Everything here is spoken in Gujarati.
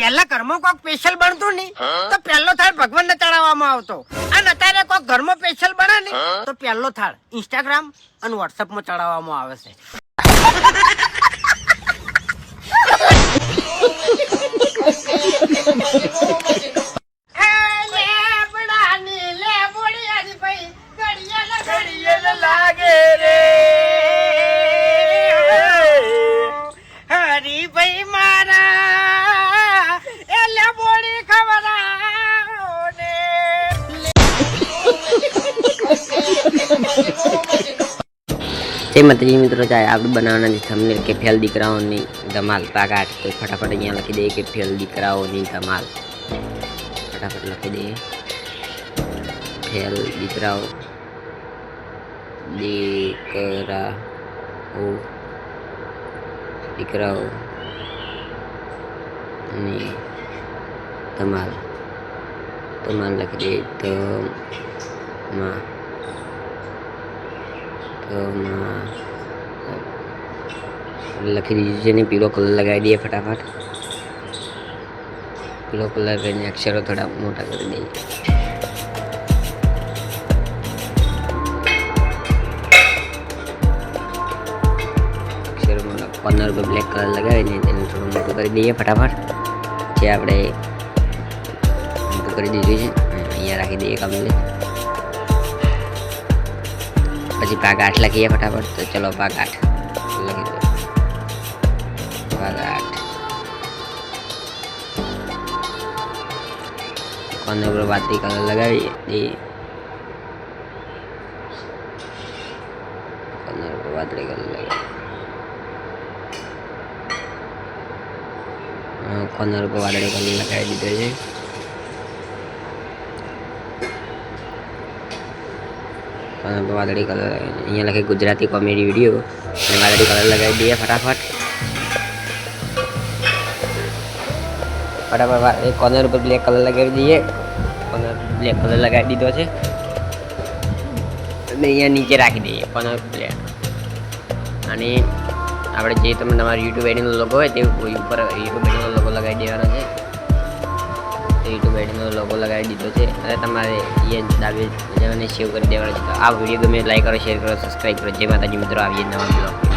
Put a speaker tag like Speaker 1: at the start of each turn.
Speaker 1: પહેલા ઘરમાં કોક સ્પેશિયલ બનતું ને તો પહેલો થાળ ભગવાનને ચડાવવામાં આવતો, અને અત્યારે કોક ઘરમાં સ્પેશિયલ બને ને તો પહેલો થાળ ઇન્સ્ટાગ્રામ અને વોટ્સએપ માં ચડાવવામાં આવે છે. લાગે રે હરીભાઈ મારા એટલે બોડી ખવડાવો ને.
Speaker 2: જય માતાજી મિત્રો, ચાય આપણે બનાવવાના છે થંબનેલ કે ફેલ દીકરાઓની ધમાલ પાગાટ. તો ફટાફટ અહીંયા લખી દઈએ કે ફેલ દીકરાઓની ધમાલ. ફટાફટ લખી દઈએ ફેલ દીકરાઓ ની ધમાલ. ધમાલ લખી દઈએ લખી દીધું છે ને પીળો કલર લગાવી દઈએ ફટાફટ. પીળો કલર કરીને અક્ષરો થોડા મોટા કરી દઈએ. અક્ષરો મોટા કોર્નર પર બ્લેક કલર લગાવીને તેને થોડું મોટું કરી દઈએ ફટાફટ. જે આપણે મોટું કરી દીધું છે અહીંયા રાખી દઈએ કમ્પ્લીટ. પછી પાગાટ લખીએ ફટાફટ. તો ચલો પાગાટ લખી દો. પાગાટ કોર્નર પર વાદળી કલર લગાવી દઈએ. કોર્નર પર વાદળી કલર લગાવી કોર્નર પર વાદળી કલર લગાવી દીધો છે. વાદળી કલર અહીંયા લખે ગુજરાતી કોમેડી વિડીયો અને વાદળી કલર લગાવી દઈએ ફટાફટ. ફટાફટ કોર્નર ઉપર બ્લેક કલર લગાવી દઈએ. કોર્નર બ્લેક કલર લગાવી દીધો છે અને અહીંયા નીચે રાખી દઈએ કોર્નર બ્લેક. અને આપણે જે તમે તમારી યુટ્યુબ આઈડીનો લોગો હોય તે ઉપર યુટ્યુબ આઈડીનો લોગો લગાવી દેવાનો છે. યુટ્યુબ આઈડીનો લોગો લગાવી દીધો છે અને તમારે એ દાબી જવાને સેવ કરી દેવાનો છે. તો આ વિડીયો ગમે લાઈક કરો, શેર કરો, સબસ્ક્રાઈબ કરો. જય માતાજી મિત્રો, આવીએ નવા બ્લોગ.